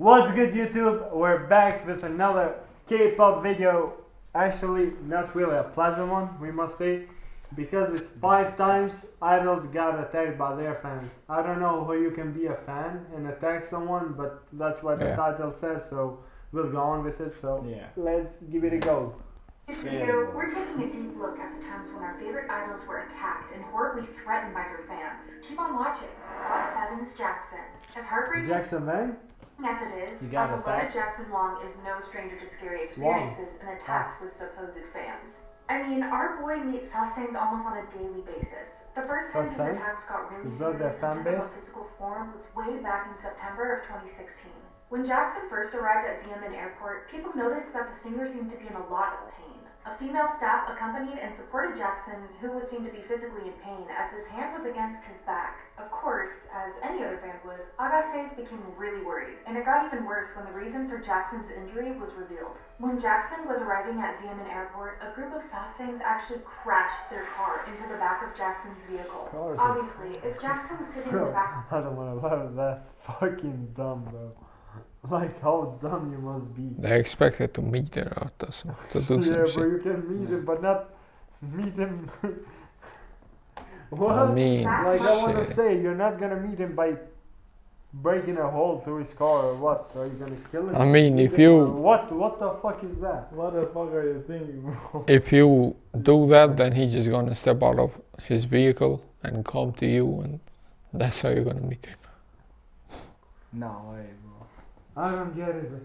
What's good, YouTube? We're back with another K-pop video. Actually, not really a pleasant one, we must say, because it's 5 times idols got attacked by their fans. I don't know how you can be a fan and attack someone, but that's what the title says, so we'll go on with it. So let's give it a go. In this video, we're taking a deep look at the times when our favorite idols were attacked and horribly threatened by their fans. Keep on watching. Plot 7's Jackson. As heartbreaking Jackson Wang? as it is, our beloved Jackson Wang is no stranger to scary experiences and attacks with supposed fans. I mean, our boy meets sasaengs almost on a daily basis. The first time his attacks got really serious and took a physical form was way back in September of 2016. When Jackson first arrived at Xiamen Airport, people noticed that the singer seemed to be in a lot of pain. A female staff accompanied and supported Jackson, who was seen to be physically in pain as his hand was against his back. Of course, as any other fan would, Ateez became really worried, and it got even worse when the reason for Jackson's injury was revealed. When Jackson was arriving at Xiamen Airport, a group of sasaengs actually crashed their car into the back of Jackson's vehicle. Obviously, if Jackson was sitting in the back... I don't want to laugh, that's fucking dumb, bro. Like, how dumb you must be. They expected to meet their artists to do some shit. Yeah, but you can meet him, but not meet him. What? I mean, like, I want to say, you're not gonna meet him by breaking a hole through his car or what? Are you gonna kill him? I mean, if you... What the fuck is that? What the fuck are you thinking, bro? If you do that, then he's just gonna step out of his vehicle and come to you, and that's how you're gonna meet him. No way, bro. I don't get it, but...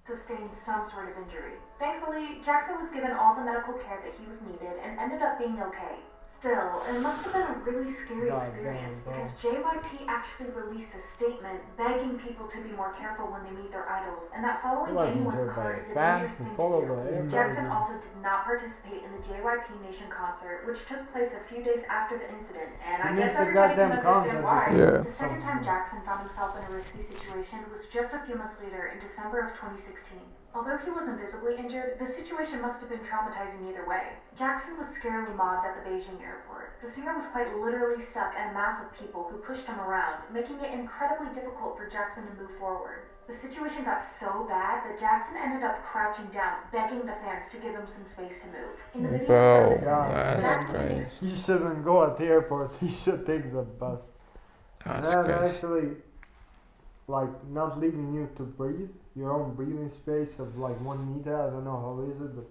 sustained some sort of injury. Thankfully, Jackson was given all the medical care that he was needed and ended up being okay. Still, it must have been a really scary experience because JYP actually released a statement begging people to be more careful when they meet their idols, and that following anyone's car is a dangerous thing to do. Jackson also did not participate in the JYP Nation concert, which took place a few days after the incident, and I guess everybody can understand why. Yeah. The second time Jackson found himself in a risky situation was just a few months later in December of 2016. Although he wasn't visibly injured, the situation must have been traumatizing either way. Jackson was scarily mobbed at the Beijing airport. The singer was quite literally stuck in a mass of people who pushed him around, making it incredibly difficult for Jackson to move forward. The situation got so bad that Jackson ended up crouching down, begging the fans to give him some space to move. In the video, Bro, that's crazy. He shouldn't go at the airports, he should take the bus. That's crazy. Actually, like, not leaving you to breathe, your own breathing space of like 1 meter, I don't know how is it, but...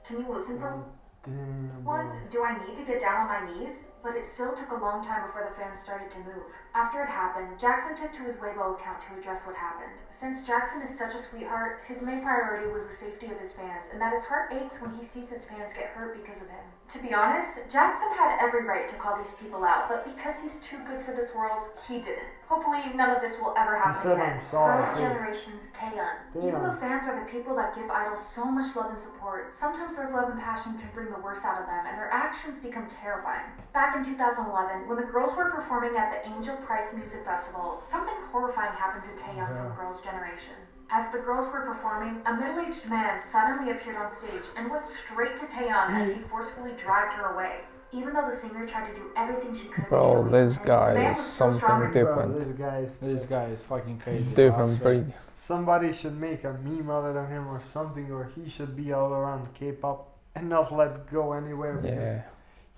Can you listen for damn, once? Do I need to get down on my knees? But it still took a long time before the fans started to move. After it happened, Jackson took to his Weibo account to address what happened. Since Jackson is such a sweetheart, his main priority was the safety of his fans, and that his heart aches when he sees his fans get hurt because of him. To be honest, Jackson had every right to call these people out, but because he's too good for this world, he didn't. Hopefully, none of this will ever happen again. Girls' Generation's Taeyeon. Even though fans are the people that give idols so much love and support, sometimes their love and passion can bring the worst out of them, and their actions become terrifying. Back in 2011, when the girls were performing at the Angel Price Music Festival, something horrifying happened to Taeyeon from Girls' Generation. As the girls were performing, a middle-aged man suddenly appeared on stage and went straight to Taeyeon as he forcefully dragged her away. Even though the singer tried to do everything she could. Bro, this guy is something different. Bro, this guy is fucking crazy. Different breed. Somebody should make a meme out of him or something, or he should be all around K-pop and not let go anywhere. Yeah.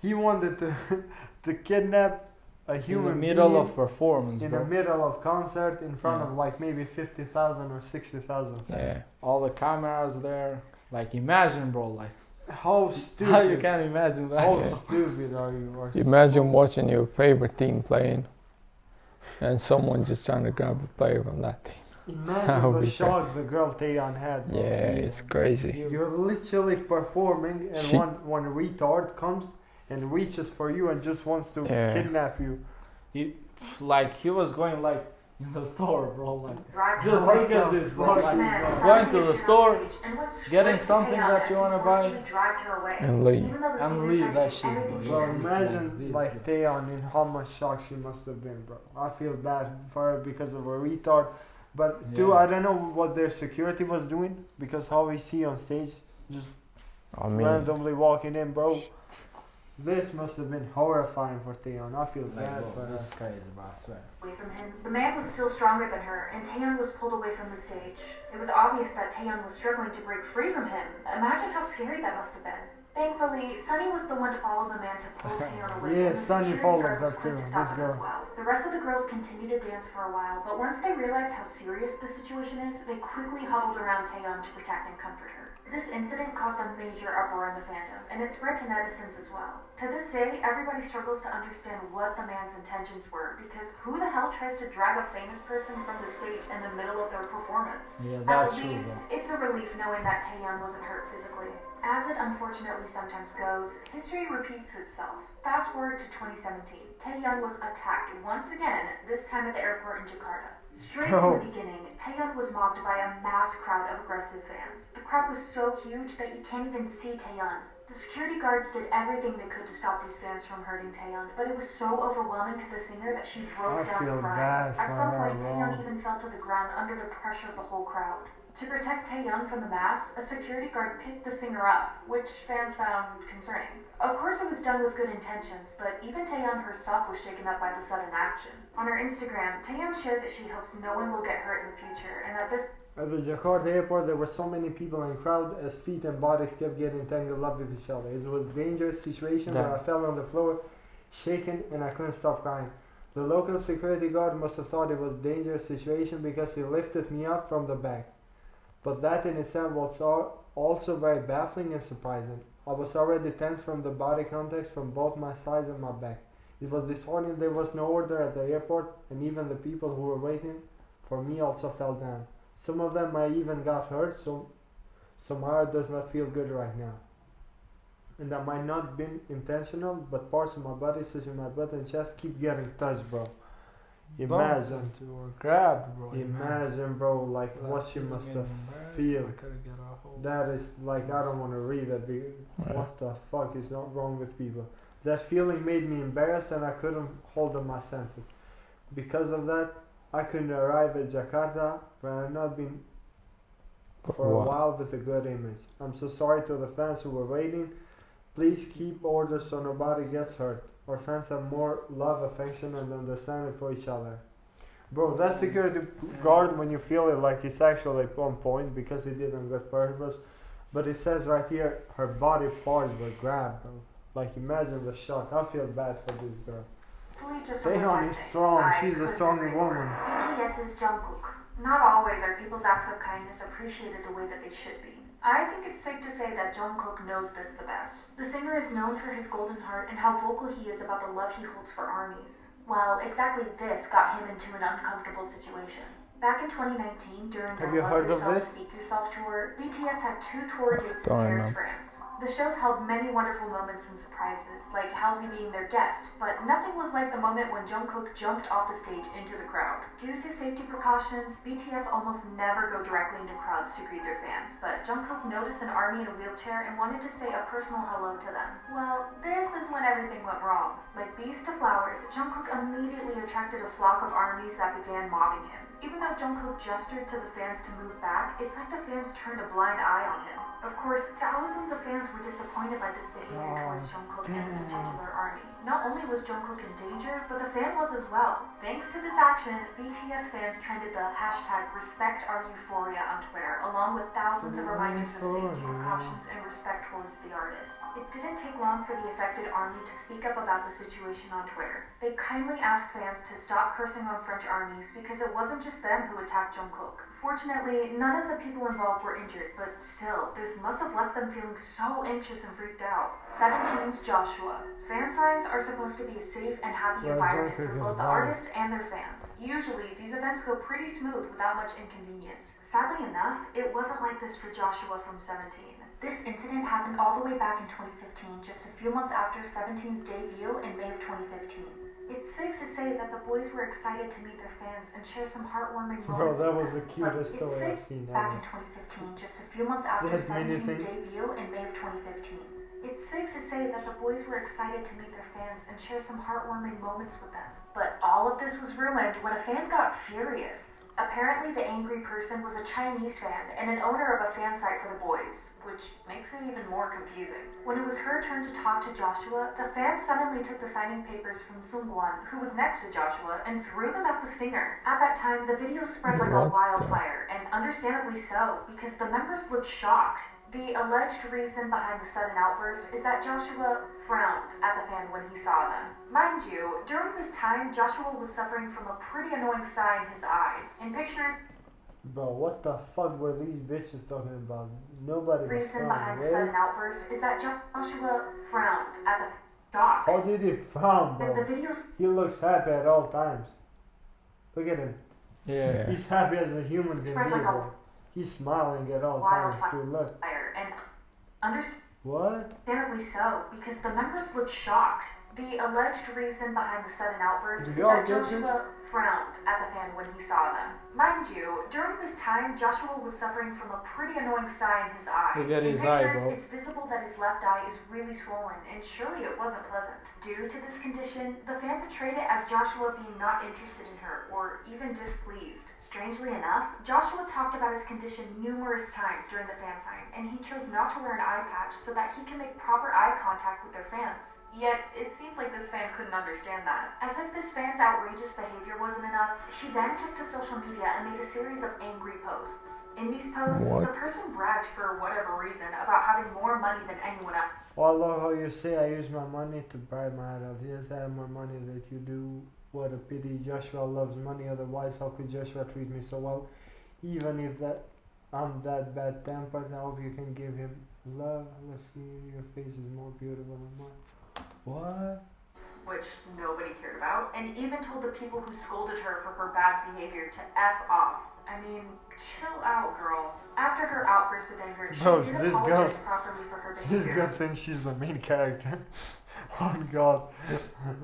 He wanted to kidnap a human in the middle being of performance, in bro. the middle of concert in front of like maybe 50,000 or 60,000 fans. Yeah. All the cameras there. Like, imagine, bro, like... How stupid. How you can imagine that? How stupid are you? Imagine watching your favorite team playing and someone just trying to grab a player from that team. Imagine the shock the girl Taeyeon had. Bro. Yeah, it's crazy. You're literally performing and one retard comes and reaches for you and just wants to kidnap you. He was going like in the store, bro. Like, just look at this, bro. Like, going to the store, getting something that you wanna buy, and leave. That shit, bro. Bro, imagine like Taeyeon in how much shock she must have been, bro. I feel bad for her because of a retard. But too, I don't know what their security was doing because how we see on stage, just randomly walking in, bro. This must have been horrifying for Taeyeon. I feel Like, bad bro, for her. that's crazy, bro, I swear. Away from him. The man was still stronger than her, and Taeyeon was pulled away from the stage. It was obvious that Taeyeon was struggling to break free from him. Imagine how scary that must have been. Thankfully, Sunmi was the one to follow the man to pull Taeyeon away. Yeah, and the Sunmi security followed guard was her quick too, to stop this him as girl. well. The rest of the girls continued to dance for a while, but once they realized how serious the situation is, they quickly huddled around Taeyeon to protect and comfort her. This incident caused a major uproar in the fandom, and it spread to netizens as well. To this day, everybody struggles to understand what the man's intentions were, because who the hell tries to drag a famous person from the stage in the middle of their performance? Yeah, At that's true, least, bro. it's a relief knowing that Taeyeon wasn't hurt physically. As it unfortunately sometimes goes, history repeats itself. Fast forward to 2017. Taeyeon was attacked once again, this time at the airport in Jakarta. Straight from the beginning, Taeyeon was mobbed by a mass crowd of aggressive fans. The crowd was so huge that you can't even see Taeyeon. The security guards did everything they could to stop these fans from hurting Taeyeon, but it was so overwhelming to the singer that she broke down crying. At some point, Taeyeon even fell to the ground under the pressure of the whole crowd. To protect Taeyeon from the mass, a security guard picked the singer up, which fans found concerning. Of course it was done with good intentions, but even Taeyeon herself was shaken up by the sudden action. On her Instagram, Taeyeon shared that she hopes no one will get hurt in the future, and that this At the Jakarta airport, there were so many people in the crowd as feet and bodies kept getting tangled up with each other. It was a dangerous situation where I fell on the floor, shaken, and I couldn't stop crying. The local security guard must have thought it was a dangerous situation because he lifted me up from the back. But that in itself was also very baffling and surprising. I was already tense from the body contact from both my sides and my back. It was disheartening there was no order at the airport, and even the people who were waiting for me also fell down. Some of them I even got hurt, so my heart does not feel good right now. And that might not have been intentional, but parts of my body, such as my butt and chest, keep getting touched, bro. Imagine. Or grabbed, bro. Imagine, bro, like what she must have feel. That is like, I don't want to read that. What the fuck is not wrong with people? That feeling made me embarrassed and I couldn't hold on my senses. Because of that, I couldn't arrive at Jakarta, but I've not been for a while with a good image. I'm so sorry to the fans who were waiting. Please keep order so nobody gets hurt. Our fans have more love, affection, and understanding for each other. Bro, that security guard, when you feel it, like it's actually on point because he did on good purpose. But it says right here, her body parts were grabbed, bro. Like, imagine the shock. I feel bad for this girl. Taeyeon is strong. She's a strong woman. BTS's Jungkook. Not always are people's acts of kindness appreciated the way that they should be. I think it's safe to say that Jungkook knows this the best. The singer is known for his golden heart and how vocal he is about the love he holds for ARMYs. Well, exactly this got him into an uncomfortable situation. Back in 2019, during the Love Yourself, Speak Yourself tour, BTS had 2 tour dates in Paris, France. The shows held many wonderful moments and surprises, like Halsey being their guest, but nothing was like the moment when Jungkook jumped off the stage into the crowd. Due to safety precautions, BTS almost never go directly into crowds to greet their fans, but Jungkook noticed an ARMY in a wheelchair and wanted to say a personal hello to them. Well, this is when everything went wrong. Like bees to flowers, Jungkook immediately attracted a flock of ARMYs that began mobbing him. Even though Jungkook gestured to the fans to move back, it's like the fans turned a blind eye on him. Of course, thousands of fans were disappointed by this behavior towards Jungkook and the particular ARMY. Not only was Jungkook in danger, but the fan was as well. Thanks to this action, BTS fans trended the hashtag #RespectOurEuphoria on Twitter, along with thousands of reminders of safety precautions and respect towards the artist. It didn't take long for the affected ARMY to speak up about the situation on Twitter. They kindly asked fans to stop cursing on French ARMYs because it wasn't just them who attacked Jungkook. Fortunately, none of the people involved were injured, but still, this must have left them feeling so anxious and freaked out. 17's Joshua. Fan signs are supposed to be a safe and happy environment for both the artists and their fans. Usually, these events go pretty smooth without much inconvenience. Sadly enough, it wasn't like this for Joshua from 17. This incident happened all the way back in 2015, just a few months after 17's debut in May of 2015. It's safe to say that the boys were excited to meet their fans and share some heartwarming moments. Bro, that was with the cutest story I've seen back ever. in 2015, just a few months after 17's debut in May of 2015. It's safe to say that the boys were excited to meet their fans and share some heartwarming moments with them. But all of this was ruined when a fan got furious. Apparently, the angry person was a Chinese fan and an owner of a fan site for the boys, which makes it even more confusing. When it was her turn to talk to Joshua, the fan suddenly took the signing papers from Sungwon, who was next to Joshua, and threw them at the singer. At that time, the video spread like a wildfire, and understandably so, because the members looked shocked. The alleged reason behind the sudden outburst is that Joshua frowned at the fan when he saw them. Mind you, during this time, Joshua was suffering from a pretty annoying sty in his eye. In pictures, Bro, what the fuck were these bitches talking about? Nobody was reason behind the really? sudden outburst is that Joshua frowned at the shocked. How did he frown, And the bro? videos He looks happy at all times. Look at him. Yeah. He's happy as a human can spread be, like a bro. He's smiling at all times too. Look. wildfire, and What? understandably so, because the members looked shocked. The alleged reason behind the sudden outburst Did is y'all that get this? Joshua frowned at the fan when he saw them. Mind you, during this time, Joshua was suffering from a pretty annoying sty in his eye. Look at In his eye, pictures, bro. it's visible that his left eye is really swollen, and surely it wasn't pleasant. Due to this condition, the fan portrayed it as Joshua being not interested in her, or even displeased. Strangely enough, Joshua talked about his condition numerous times during the fan sign, and he chose not to wear an eye patch so that he can make proper eye contact with their fans. Yet, it seems like this fan couldn't understand that. As if this fan's outrageous behavior wasn't enough, she then took to social media and made a series of angry posts. In these posts, the person bragged for whatever reason about having more money than anyone else. Oh, I love how you say I use my money to buy my idols. Yes, I have more money than you do. What a pity. Joshua loves money, otherwise how could Joshua treat me so well? Even if I'm that bad tempered, I hope you can give him love. Let's see, your face is more beautiful than mine. What? Which nobody cared about, and even told the people who scolded her for her bad behavior to F off. I mean, chill out, girl. After her outburst of anger, she Bro, did this apologize girl- properly for her This behavior. girl thinks she's the main character. Oh God.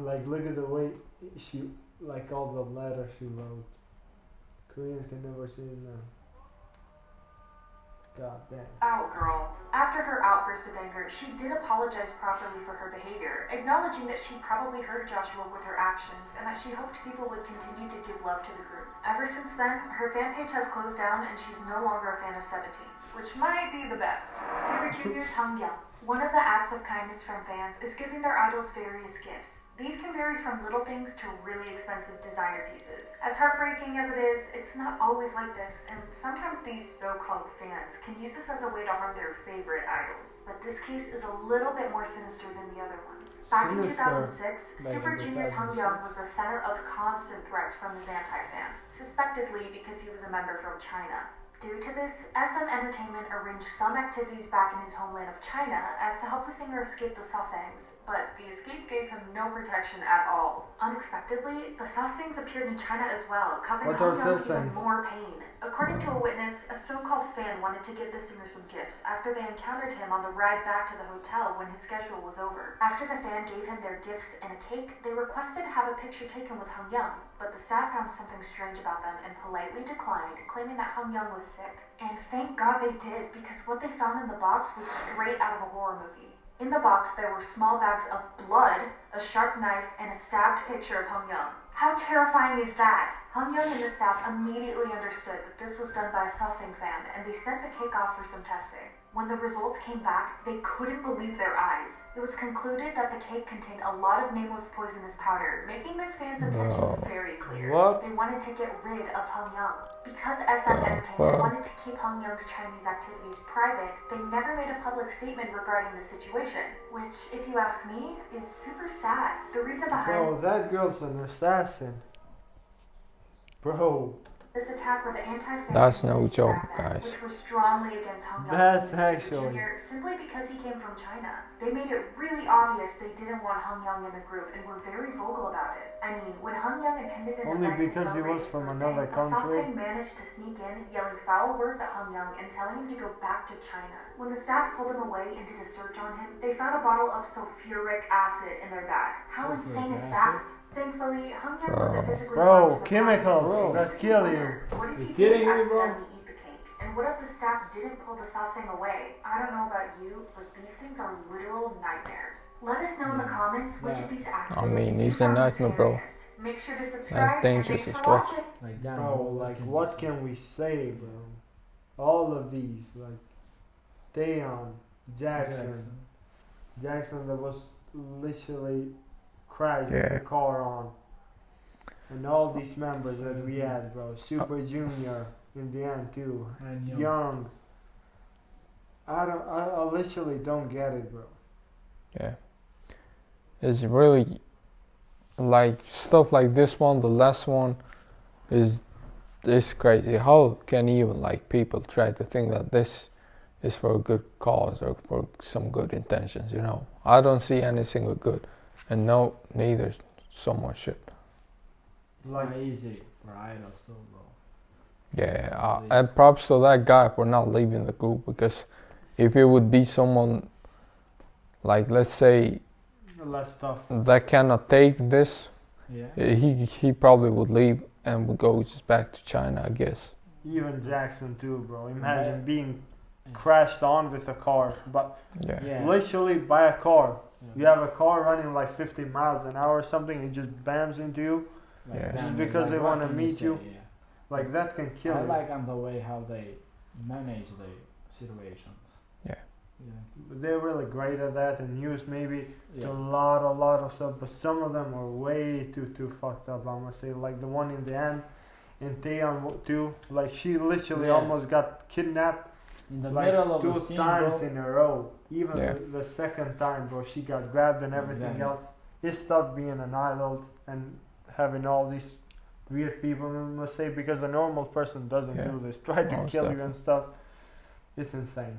Like, look at the way she, like all the letters she wrote. Koreans can never say no. God damn. Out, girl. After her outburst of anger, she did apologize properly for her behavior, acknowledging that she probably hurt Joshua with her actions and that she hoped people would continue to give love to the group. Ever since then, her fan page has closed down and she's no longer a fan of 17, which might be the best. Super Junior's Hangyeong. One of the acts of kindness from fans is giving their idols various gifts. These can vary from little things to really expensive designer pieces. As heartbreaking as it is, it's not always like this, and sometimes these so-called fans can use this as a way to harm their favorite idols. But this case is a little bit more sinister than the other ones. Back in Sinister. 2006, Back Super in Junior's 2006. Hangyeong was the center of constant threats from his anti-fans, suspectedly because he was a member from China. Due to this, SM Entertainment arranged some activities back in his homeland of China as to help the singer escape the Sasaengs, but the escape gave him no protection at all. Unexpectedly, the Sasaengs appeared in China as well, causing What are Hangyeong even Sasaengs? more pain. According to a witness, a so-called fan wanted to give the singer some gifts after they encountered him on the ride back to the hotel when his schedule was over. After the fan gave him their gifts and a cake, they requested to have a picture taken with Hangyeong, but the staff found something strange about them and politely declined, claiming that Hangyeong was sick. And thank God they did, because what they found in the box was straight out of a horror movie. In the box, there were small bags of blood, a sharp knife, and a stabbed picture of Hangyeong. How terrifying is that? Hangyeong and the staff immediately understood that this was done by a Sasaeng fan, and they sent the cake off for some testing. When the results came back, they couldn't believe their eyes. It was concluded that the cake contained a lot of nameless poisonous powder, making this fan's intentions very clear. What? They wanted to get rid of Hangyeong. Because SM Entertainment wanted to keep Hangyeong's Chinese activities private, they never made a public statement regarding the situation, which, if you ask me, is super sad. The reason behind Bro, that girl's an assassin. Bro, this attack were the anti-fan That's no joke, staff, guys. which were strongly against Hangyeong That's and Super actually- Junior simply because he came from China. They made it really obvious they didn't want Hangyeong in the group and were very vocal about it. I mean, when Hangyeong attended an Only event to because he was celebrate his from birthday, another a country? Sasaeng managed to sneak in, yelling foul words at Hangyeong and telling him to go back to China. When the staff pulled him away and did a search on him, they found a bottle of sulfuric acid in their bag. How Sulfuric insane is acid? that? Thankfully, Hangyeong wasn't physically Bro, harmed in the chemicals, process. that kill you. What if You he kidding did me, bro? accidentally eat the cake? And what if the staff didn't pull the Sasaeng away? I don't know about you, but these things are literal nightmares. Let us know in the comments which of these accidents I mean, you it's a found nightmare, bro. scariest. Make sure to subscribe. That's dangerous and as thanks for fuck. watching. Like damn, Bro, like what can we say, bro? All of these, like Taeyeon, Jackson that was literally crashed with the car on, and all these members that we had, bro. Super Junior in the end too. And Young. I literally don't get it, bro. Yeah. It's really like stuff like this one, the last one is crazy. How can even like people try to think that this is for a good cause or for some good intentions, you know? I don't see any single good, and no, neither so much shit. it's not easy for idols too, bro. Yeah, and props to that guy for not leaving the group, because if it would be someone like, let's say, less tough. that cannot take this, Yeah. he probably would leave and would go just back to China, I guess. Even Jackson too, bro. Imagine being crashed on with a car, but Yeah. literally by a car. Yeah. You have a car running like 50 miles an hour or something, it just bams into you. Like, Yeah. damn, Just because they what wanna can meet say? you. Yeah. Like that can kill I you. like the way how they manage the situations. Yeah. Yeah. They're really great at that and use maybe Yeah. a lot of stuff, but some of them are way too fucked up. I must say, like the one in the end, in Taeyeon too. Like she literally Yeah. almost got kidnapped In the like middle of two the scene, times bro. in a row. Even Yeah. the second time, bro, she got grabbed and everything Yeah. else. It stopped being an idol and having all these weird people, I must say, because a normal person doesn't Yeah. do this. Try to Most kill you definitely. and stuff. It's insane.